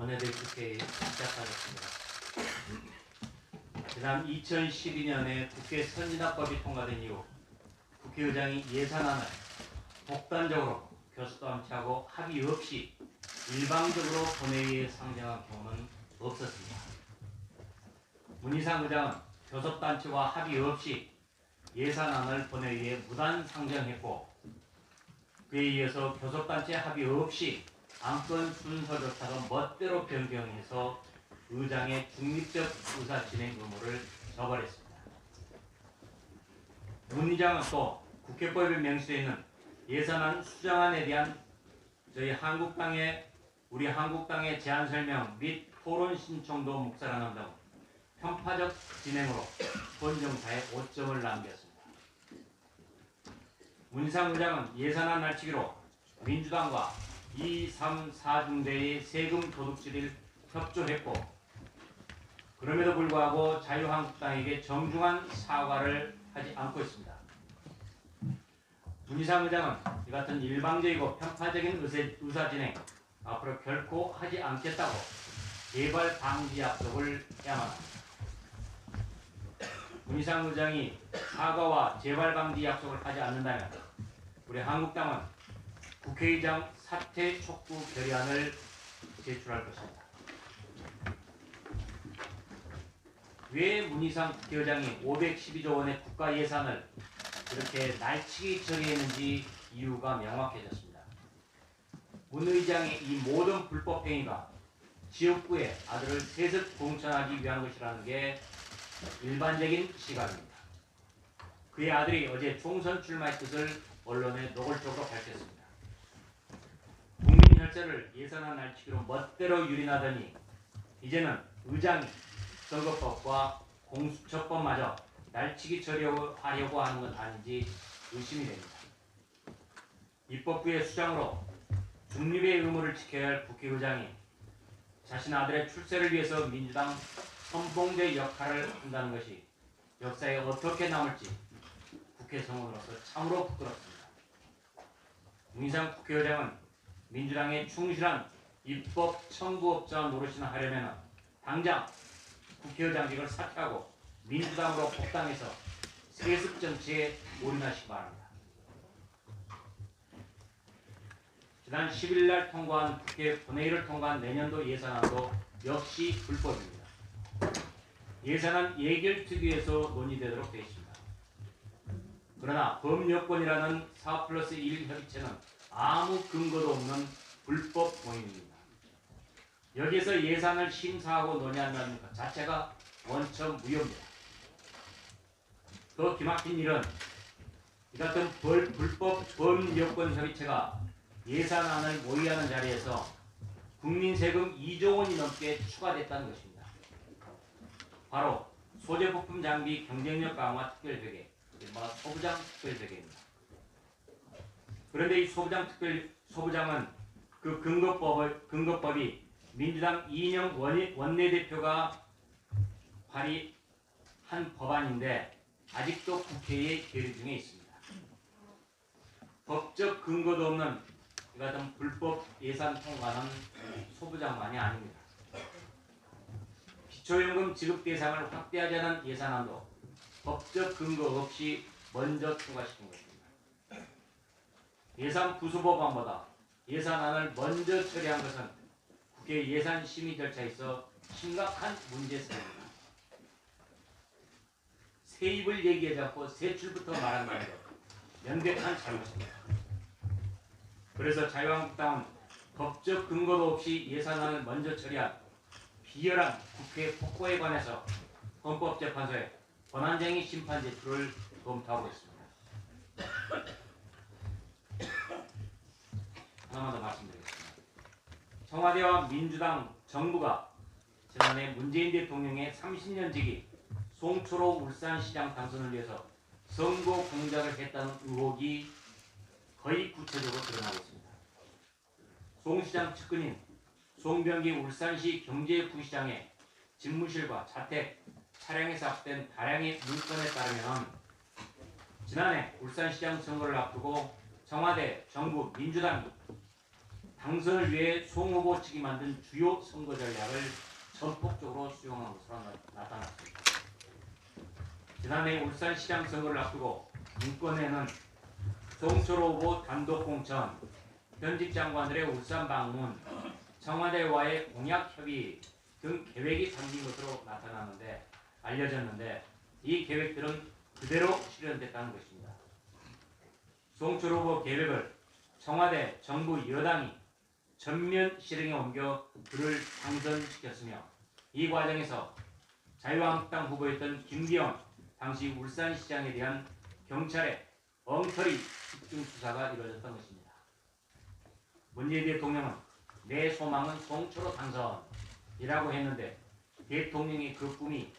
원내대표 국회에 시작하겠습니다. 지난 2012년에 국회 선진화법이 통과된 이후 국회의장이 예산안을 독단적으로 교섭단체하고 합의 없이 일방적으로 본회의에 상정한 경우는 없었습니다. 문희상 의장은 교섭단체와 합의 없이 예산안을 본회의에 무단 상정했고, 그에 이어서 교섭단체 합의 없이 안건 순서조차도 멋대로 변경해서 의장의 중립적 의사 진행 의무를 저버렸습니다. 문 의장은 또 국회법에 명시되어 있는 예산안 수정안에 대한 우리 한국당의 제안 설명 및 토론 신청도 묵살하는 등 편파적 진행으로 본정사에 오점을 남겼습니다. 문희상 의장은 예산안 날치기로 민주당과 2, 3, 4중대의 세금 도둑 질을 협조했고, 그럼에도 불구하고 자유한국당에게 정중한 사과를 하지 않고 있습니다. 문희상 의장은 이 같은 일방적이고 편파적인 의사진행 앞으로 결코 하지 않겠다고 재발 방지 약속을 해야만 합니다. 문희상 의장이 사과와 재발 방지 약속을 하지 않는다면 우리 한국당은 국회의장 사퇴 촉구 결의안을 제출할 것입니다. 왜 문희상 국회의장이 512조 원의 국가 예산을 이렇게 날치기 처리했는지 이유가 명확해졌습니다. 문 의장의 이 모든 불법 행위가 지역구의 아들을 세습 공천하기 위한 것이라는 게 일반적인 시각입니다. 그의 아들이 어제 총선 출마의 뜻을 언론에 노골적으로 밝혔습니다. 국민 혈세를 예산안 날치기로 멋대로 유린하더니 이제는 의장이 선거법과 공수처법마저 날치기 처리하려고 하는 건 아닌지 의심이 됩니다. 입법부의 수장으로 중립의 의무를 지켜야 할 국회의장이 자신 아들의 출세를 위해서 민주당 선봉대 역할을 한다는 것이 역사에 어떻게 남을지 국회 성원으로서 참으로 부끄럽습니다. 문희상 국회의장은 민주당의 충실한 입법 청부업자 노릇이나 하려면 당장 국회의장직을 사퇴하고 민주당으로 복당해서 세습 정치에 올인하시기 바랍니다. 지난 10일 날 통과한 국회 본회의를 통과한 내년도 예산안도 역시 불법입니다. 예산안 예결특위에서 논의되도록 되어 있습니다. 그러나 범여권이라는 4+1 협의체는 아무 근거도 없는 불법 모임입니다. 여기에서 예산을 심사하고 논의한다는 것 자체가 원천 무효입니다. 더 기막힌 일은 이 같은 불법 범여권 협의체가 예산안을 모의하는 자리에서 국민 세금 2조 원이 넘게 추가됐다는 것입니다. 바로 소재부품 장비 경쟁력 강화 특별회계, 소부장 특별회계입니다. 그런데 이 소부장은 그 근거법이 민주당 이인영 원내대표가 발의한 법안인데 아직도 국회에 계류 중에 있습니다. 법적 근거도 없는 이 같은 불법 예산 통과는 소부장만이 아닙니다. 기초연금 지급 대상을 확대하자는 예산안도 법적 근거 없이 먼저 통과시킨 것입니다. 예산 부수법안보다 예산안을 먼저 처리한 것은 국회 예산심의 절차에서 심각한 문제성입니다. 세입을 얘기하지 않고 세출부터 말한다는 것, 명백한 잘못입니다. 그래서 자유한국당은 법적 근거도 없이 예산안을 먼저 처리한 비열한 국회 폭거에 관해서 헌법재판소에 권한쟁의 심판 제출을 검토하고 있습니다. 하나만 더 말씀드리겠습니다. 청와대와 민주당 정부가 지난해 문재인 대통령의 30년 지기 송철호 울산시장 당선을 위해서 선거 공작을 했다는 의혹이 거의 구체적으로 드러나고 있습니다. 송 시장 측근인 송병기 울산시 경제부시장의 집무실과 자택, 차량에서 압수된 다량의 물건에 따르면 지난해 울산시장 선거를 앞두고 청와대, 정부, 민주당이 당선을 위해 송 후보 측이 만든 주요 선거 전략을 전폭적으로 수용한 것으로 나타났습니다. 지난해 울산시장 선거를 앞두고 문건에는 송철호 후보 단독 공천, 현직 장관들의 울산 방문, 청와대와의 공약 협의 등 계획이 담긴 것으로 알려졌는데 이 계획들은 그대로 실현됐다는 것입니다. 송철호 후보 계획을 청와대, 정부 여당이 전면 실행에 옮겨 그를 당선시켰으며 이 과정에서 자유한국당 후보였던 김기현 당시 울산시장에 대한 경찰의 엉터리 집중 수사가 이루어졌던 것입니다. 문재인 대통령은 내 소망은 송철호 당선이라고 했는데 대통령의 그 꿈이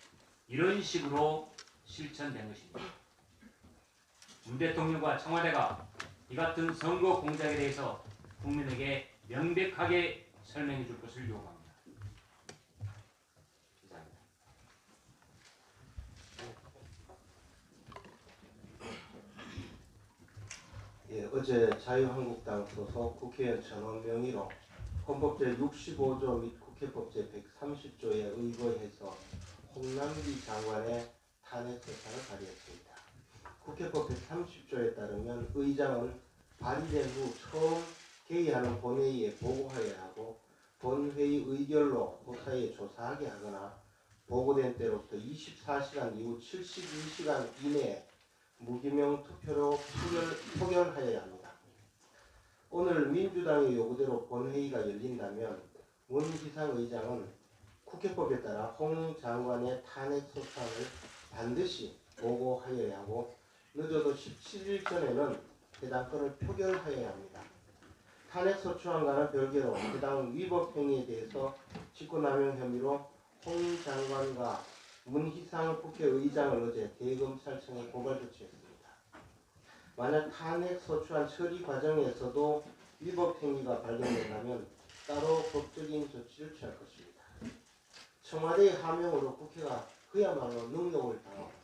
이런 식으로 실천된 것입니다. 문 대통령과 청와대가 이 같은 선거 공작에 대해서 국민에게 명백하게 설명해 줄 것을 요구합니다. 감사합니다. 예, 어제 자유한국당 소속 국회의원 전원 명의로 헌법 제65조 및 국회법 제130조에 의거해서 홍남기 장관의 탄핵 소추안을 발의했습니다. 국회법 130조에 따르면 의장은 발의된 후 처음 개의하는 본회의에 보고하여야 하고 본회의 의결로 후사에 조사하게 하거나 보고된 때로부터 24시간 이후 72시간 이내에 무기명 투표로 표결하여야 합니다. 오늘 민주당의 요구대로 본회의가 열린다면 문희상 의장은 국회법에 따라 홍 장관의 탄핵 소추안을 반드시 보고하여야 하고 늦어도 17일 전에는 해당 건을 표결하여야 합니다. 탄핵소추안과는 별개로 해당 위법 행위에 대해서 직권남용 혐의로 홍 장관과 문희상 국회의장을 어제 대검찰청에 고발 조치했습니다. 만약 탄핵소추안 처리 과정에서도 위법 행위가 발견된다면 따로 법적인 조치를 취할 것입니다. 청와대의 하명으로 국회가 그야말로 능욕을 당하고 있습니다.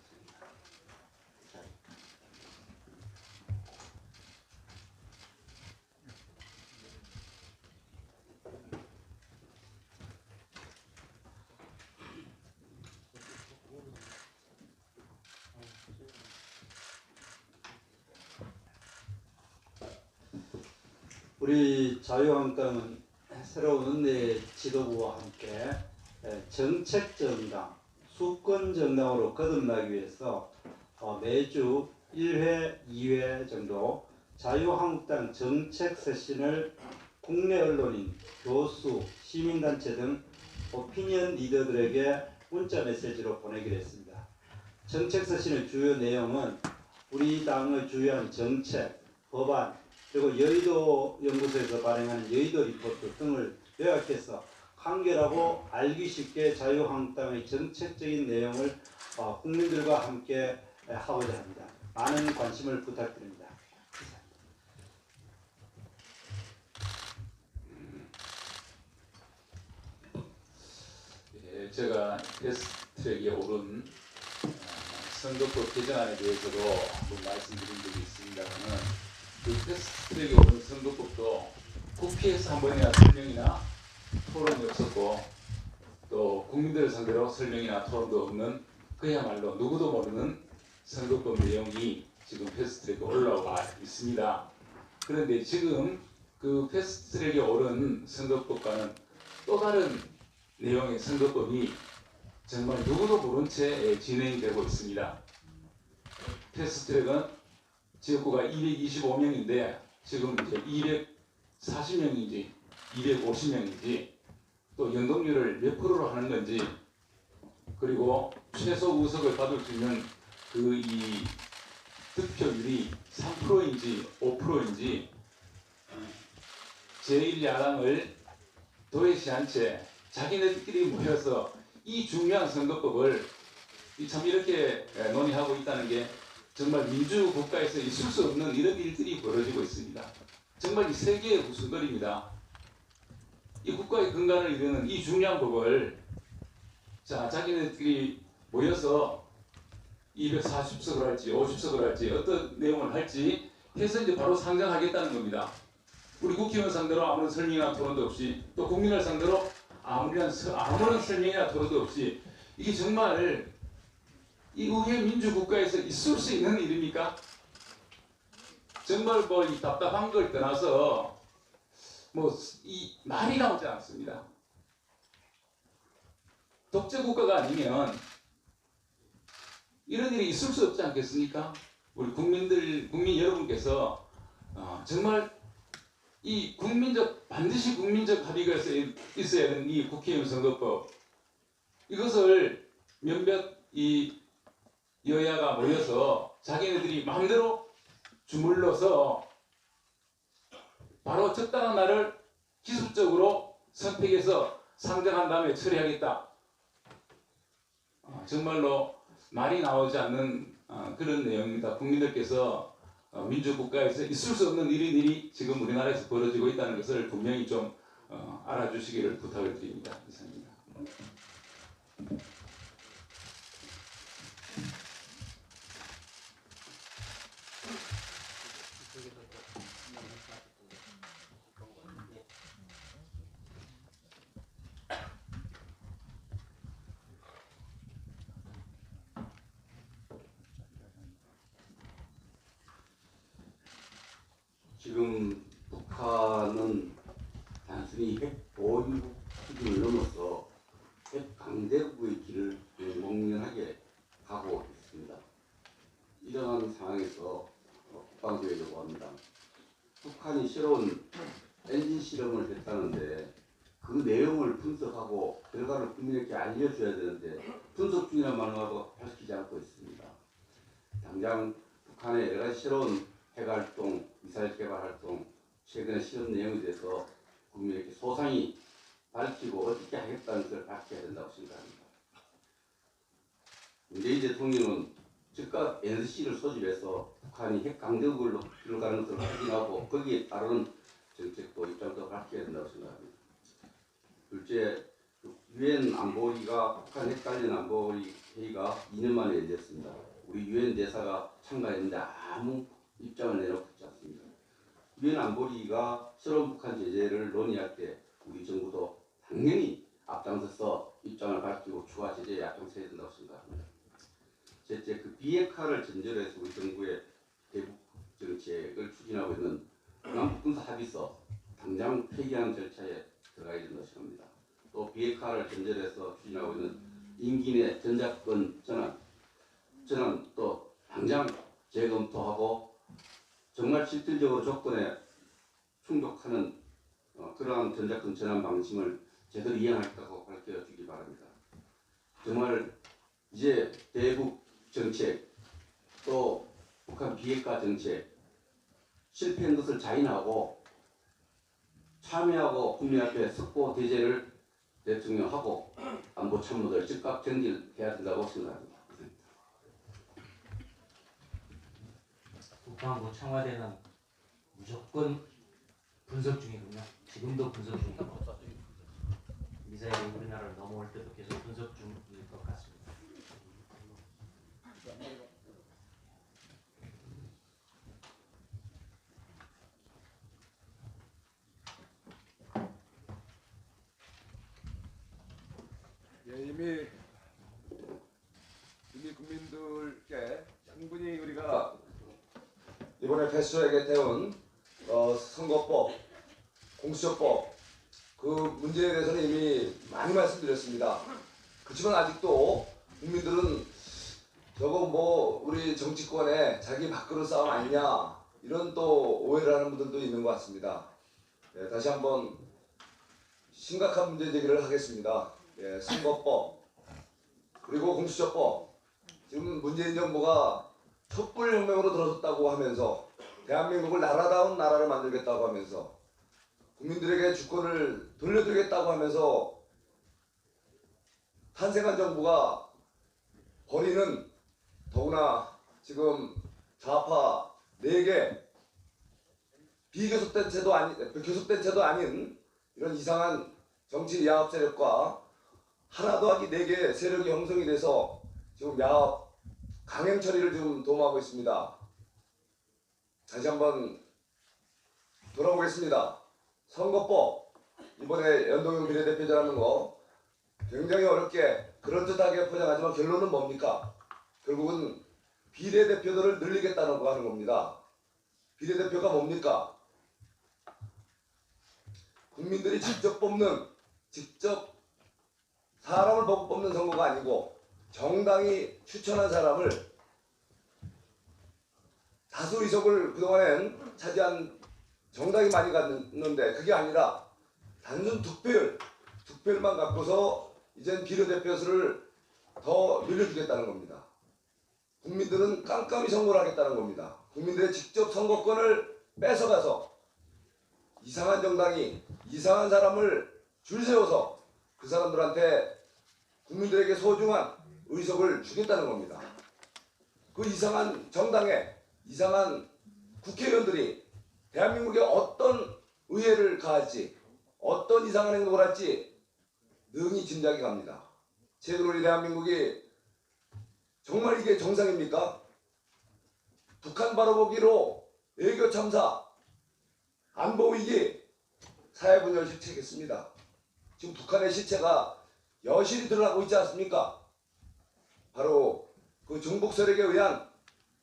우리 자유한국당은 새로운 원내 지도부와 함께 정책정당, 수권정당으로 거듭나기 위해서 매주 1회, 2회 정도 자유한국당 정책 세신을 국내 언론인, 교수, 시민단체 등 오피니언 리더들에게 문자 메시지로 보내기로 했습니다. 정책 세신의 주요 내용은 우리 당의 주요한 정책, 법안, 그리고 여의도 연구소에서 발행하는 여의도 리포트 등을 요약해서 한결하고 알기 쉽게 자유한국당의 정책적인 내용을 국민들과 함께 하고자 합니다. 많은 관심을 부탁드립니다. 예, 제가 패스트트랙에 오른 선거법 개정안에 대해서도 한번 말씀드린 적이 있습니다만 그 패스트트랙에 오른 선거법도 국회에서 한 번이나 설명이나 토론이 없었고 또 국민들을 상대로 설명이나 토론도 없는 그야말로 누구도 모르는 선거법 내용이 지금 패스트트랙에 올라와 있습니다. 그런데 지금 그 패스트트랙에 오른 선거법과는 또 다른 내용의 선거법이 정말 누구도 모른 채 진행이 되고 있습니다. 패스트트랙은 지역구가 225명인데 지금 이제 240명인지 250명인지 또 연동률을 몇 프로로 하는 건지 그리고 최소 의석을 받을 수 있는 그 이 득표율이 3%인지 5%인지 제1야당을 도외시한 채 자기네들끼리 모여서 이 중요한 선거법을 참 이렇게 논의하고 있다는 게 정말 민주국가에서 있을 수 없는 이런 일들이 벌어지고 있습니다. 정말 이 세계의 후순거리입니다. 이 국가의 근간을 이루는 이 중요한 법을 자기네들끼리 모여서 240석을 할지 50석을 할지 어떤 내용을 할지 해서 이제 바로 상정하겠다는 겁니다. 우리 국회의원 상대로 아무런 설명이나 토론도 없이 또 국민을 상대로 아무런 설명이나 토론도 없이 이게 정말 이 의회 민주국가에서 있을 수 있는 일입니까? 정말 뭐 이 답답한 걸 떠나서 뭐 이 말이 나오지 않습니다. 독재 국가가 아니면 이런 일이 있을 수 없지 않겠습니까? 우리 국민 여러분께서 정말 이 반드시 국민적 합의가 있어야 되는 이 국회의원 선거법, 이것을 몇몇 이 여야가 모여서 자기네들이 마음대로 주물러서 바로 적당한 날을 기습적으로 선택해서 상정한 다음에 처리하겠다. 정말로 말이 나오지 않는 그런 내용입니다. 국민들께서 민주국가에서 있을 수 없는 일이 지금 우리나라에서 벌어지고 있다는 것을 분명히 좀 알아주시기를 부탁을 드립니다. 이상입니다. 지금 북한은 단순히 핵 보유국 수준을 넘어서 핵 강대국의 길을 공명하게 가고 있습니다. 이러한 상황에서 국방부에 요구합니다. 북한이 새로운 엔진 실험을 했다는데 그 내용을 분석하고 결과를 국민에게 알려줘야 되는데 분석 중이란 말하고 밝히지 않고 있습니다. 당장 북한의 여러 가지 새로운 핵활동, 미사일 개발 활동, 최근의 실험 내용에 대해서 국민에게 소상히 밝히고 어떻게 하겠다는 것을 밝혀야 된다고 생각합니다. 문재인 대통령은 즉각 NSC를 소집해서 북한이 핵 강대국으로 들어가는 것을 확인하고 거기에 따르는 정책도 입장도 밝혀야 된다고 생각합니다. 둘째, 유엔 안보리가 북한 핵 관련 안보리 회의가 2년 만에 열렸습니다. 우리 유엔 대사가 참가했는데 아무 입장을 내놓고 있지 않습니다. 유엔 안보리가 새로운 북한 제재를 논의할 때 우리 정부도 당연히 앞장서서 입장을 밝히고 추가 제재에 앞장서야 된다고 생각합니다. 셋째, 그 비핵화를 전제로 해서 우리 정부의 대북 정책을 추진하고 있는 남북 군사 합의서 당장 폐기하는 절차에 들어가야 된다고 생각합니다. 또 비핵화를 전제로 해서 추진하고 있는 임기 내 전작권 전환 또 당장 재검토하고 정말 실질적으로 조건에 충족하는 그러한 전작권 전환 방침을 제대로 이행할까고 밝혀주기 바랍니다. 정말 이제 대북 정책 또 북한 비핵화 정책 실패한 것을 자인하고 참여하고 국민 앞에 석고 대제를 대통령하고 안보 참모들 즉각 정진해야 된다고 생각합니다. 국방부 청와대는 무조건 분석 중이군요. 지금도 분석 중이고 미사일이 우리나라를 넘어올 때도 계속 분석 중일 것 같습니다. 이미 국민들께 충분히 우리가 이번에 패스트트랙에 태운 선거법, 공수처법 그 문제에 대해서는 이미 많이 말씀드렸습니다. 그렇지만 아직도 국민들은 저거 뭐 우리 정치권에 자기 밥그릇 싸움 아니냐 이런 또 오해를 하는 분들도 있는 것 같습니다. 네, 다시 한번 심각한 문제 제기를 하겠습니다. 예, 선거법 그리고 공수처법 지금 문재인 정부가 촛불혁명으로 들어섰다고 하면서 대한민국을 나라다운 나라를 만들겠다고 하면서 국민들에게 주권을 돌려드리겠다고 하면서 탄생한 정부가 벌이는 더구나 지금 좌파 4개 비교섭된 채도 아닌 이런 이상한 정치 야합 세력과 하나 더하기 4개 세력이 형성이 돼서 지금 야합 강행 처리를 지금 도모하고 있습니다. 다시 한번 돌아보겠습니다. 선거법 이번에 연동형 비례대표제라는 거 굉장히 어렵게 그럴듯하게 포장하지만 결론은 뭡니까? 결국은 비례대표들을 늘리겠다는 거 하는 겁니다. 비례대표가 뭡니까? 국민들이 직접 뽑는, 직접 사람을 보고 뽑는 선거가 아니고 정당이 추천한 사람을 다수 의석을 그동안엔 차지한 정당이 많이 갔는데 그게 아니라 단순 득표율만 갖고서 이젠 비례대표 수를 더 늘려주겠다는 겁니다. 국민들은 깜깜이 선거를 하겠다는 겁니다. 국민들의 직접 선거권을 뺏어가서 이상한 정당이 이상한 사람을 줄 세워서 그 사람들한테 국민들에게 소중한 의석을 주겠다는 겁니다. 그 이상한 정당에 이상한 국회의원들이 대한민국에 어떤 의해를 가할지 어떤 이상한 행동을 할지 능히 짐작이 갑니다. 최근 우리 대한민국이 정말 이게 정상입니까? 북한 바로보기로 외교 참사, 안보 위기, 사회분열 실체겠습니다. 지금 북한의 실체가 여실히 드러나고 있지 않습니까? 바로 그 정복 세력에 의한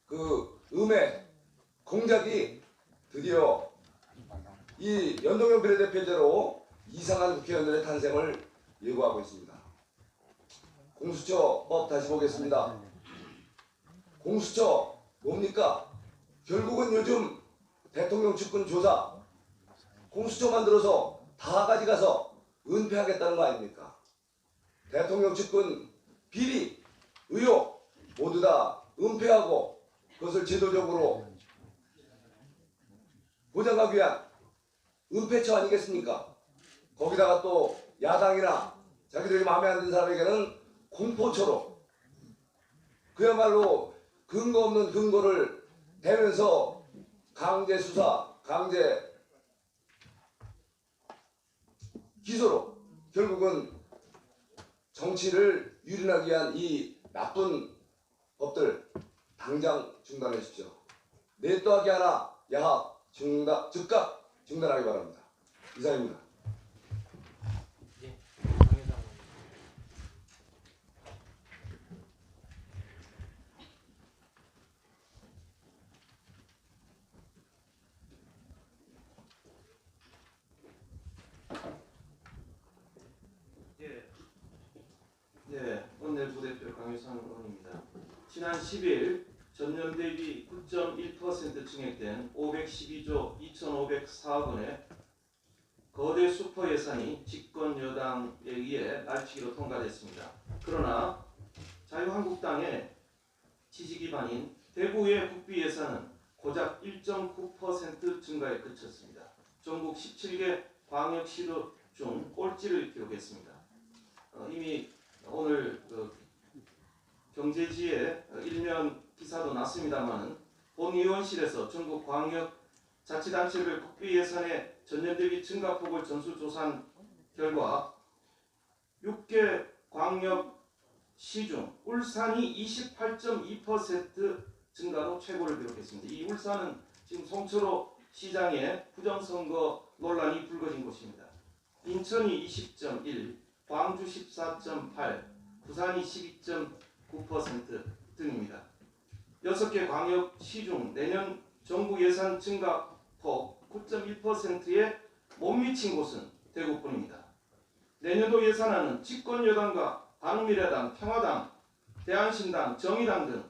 그 음해 공작이 드디어 이 연동형 비례대표제로 이상한 국회의원들의 탄생을 예고하고 있습니다. 공수처법 다시 보겠습니다. 공수처 뭡니까? 결국은 요즘 대통령 측근 조사 공수처 만들어서 다 가져가서 은폐하겠다는 거 아닙니까? 대통령 측근 비리, 의혹 모두 다 은폐하고 그것을 제도적으로 보장하기 위한 은폐처 아니겠습니까? 거기다가 또 야당이나 자기들이 마음에 안 드는 사람에게는 공포처로 그야말로 근거 없는 근거를 대면서 강제 수사, 강제 기소로 결국은 정치를 유린하기 위한 이 나쁜 법들 당장 중단해 주십시오. 내 또하기 하나 야합 즉각 중단하기 바랍니다. 이상입니다. 예, 강효상 의원님. 네, 오늘 부대표 강효상 의원입니다. 지난 10일 전년 대비 9.1% 증액된 512조 2,504억 원의 거대 슈퍼 예산이 집권 여당에 의해 날치기로 통과됐습니다. 그러나 자유한국당의 지지 기반인 대구의 국비 예산은 고작 1.9% 증가에 그쳤습니다. 전국 17개 광역시도 중 꼴찌를 기록했습니다. 이미 오늘 경제지에 일면 기사도 났습니다만 본의원실에서 전국 광역 자치단체별 국비 예산의 전년 대비 증가폭을 전수조사한 결과 6개 광역시 중 울산이 28.2% 증가로 최고를 기록했습니다. 이 울산은 지금 송철호 시장의 부정선거 논란이 불거진 곳입니다. 인천이 20.1, 광주 14.8, 부산이 12.9% 등입니다. 6개 광역시 중 내년 정부 예산 증가폭 9.1%에 못 미친 곳은 대구뿐입니다. 내년도 예산안은 집권 여당과 바른미래당, 평화당, 대한신당, 정의당 등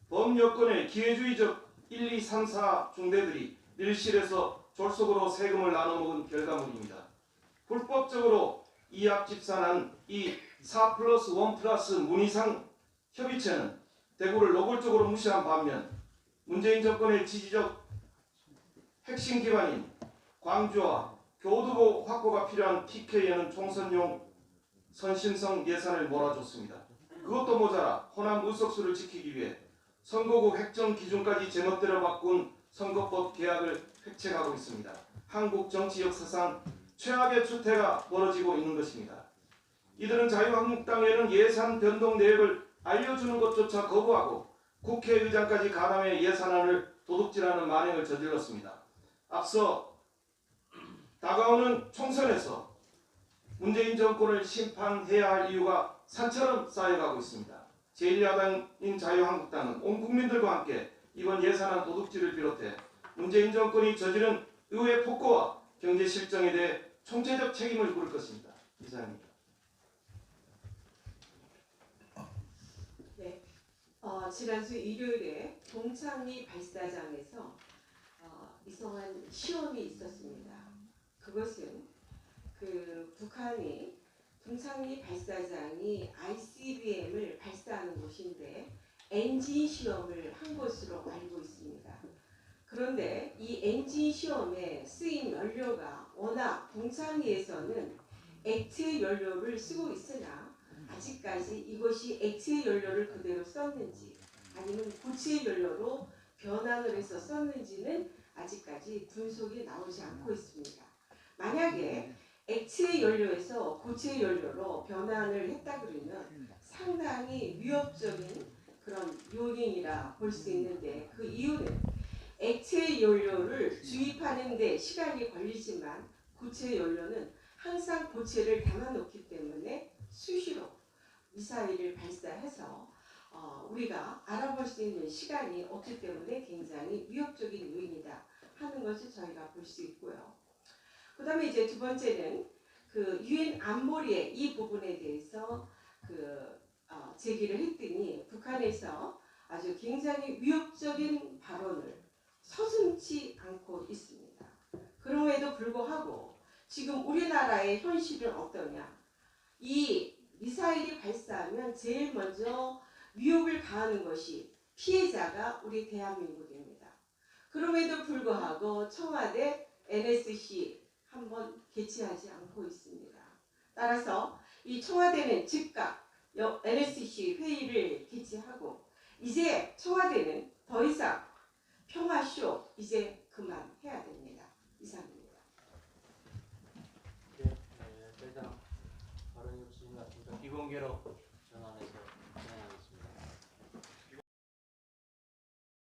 범여권의 기회주의적 1, 2, 3, 4 중대들이 밀실에서 졸속으로 세금을 나눠먹은 결과물입니다. 불법적으로 이합집산한 이 4+1+ 문희상 협의체는 대구를 노골적으로 무시한 반면 문재인 정권의 지지적 핵심 기반인 광주와 교두보 확보가 필요한 TK에는 총선용 선심성 예산을 몰아줬습니다. 그것도 모자라 호남 의석수를 지키기 위해 선거구 획정 기준까지 제멋대로 바꾼 선거법 개혁을 획책하고 있습니다. 한국 정치 역사상 최악의 추태가 벌어지고 있는 것입니다. 이들은 자유한국당에는 예산 변동 내역을 알려주는 것조차 거부하고 국회의장까지 가담해 예산안을 도둑질하는 만행을 저질렀습니다. 앞서 다가오는 총선에서 문재인 정권을 심판해야 할 이유가 산처럼 쌓여가고 있습니다. 제1야당인 자유한국당은 온 국민들과 함께 이번 예산안 도둑질을 비롯해 문재인 정권이 저지른 의회 폭거와 경제 실정에 대해 총체적 책임을 물을 것입니다. 이상입니다. 네, 지난주 일요일에 동창리 발사장에서 이상한 시험이 있었습니다. 그것은 북한이 동창리 발사장이 ICBM을 발사하는 곳인데 엔진 시험을 한 것으로 알고 있습니다. 그런데 이 엔진 시험에 쓰인 연료가 워낙 동창리에서는 액체 연료를 쓰고 있으나 아직까지 이것이 액체 연료를 그대로 썼는지 아니면 고체 연료로 변환을 해서 썼는지는 아직까지 분석이 나오지 않고 있습니다. 만약에 액체 연료에서 고체 연료로 변환을 했다 그러면 상당히 위협적인 그런 요인이라 볼 수 있는데 그 이유는 액체 연료를 주입하는 데 시간이 걸리지만 고체 연료는 항상 고체를 담아놓기 때문에 수시로 미사일을 발사해서 우리가 알아볼 수 있는 시간이 없기 때문에 굉장히 위협적인 요인이다 하는 것을 저희가 볼 수 있고요. 그 다음에 이제 두 번째는 그 유엔 안보리의 이 부분에 대해서 제기를 했더니 북한에서 아주 굉장히 위협적인 발언을 서슴지 않고 있습니다. 그럼에도 불구하고 지금 우리나라의 현실은 어떠냐? 이 미사일이 발사하면 제일 먼저 위협을 가하는 것이 피해자가 우리 대한민국입니다. 그럼에도 불구하고 청와대 NSC 한번 개최하지 않고 있습니다. 따라서 이 청와대는 즉각 NSC 회의를 개최하고 이제 청와대는 더 이상 평화쇼 이제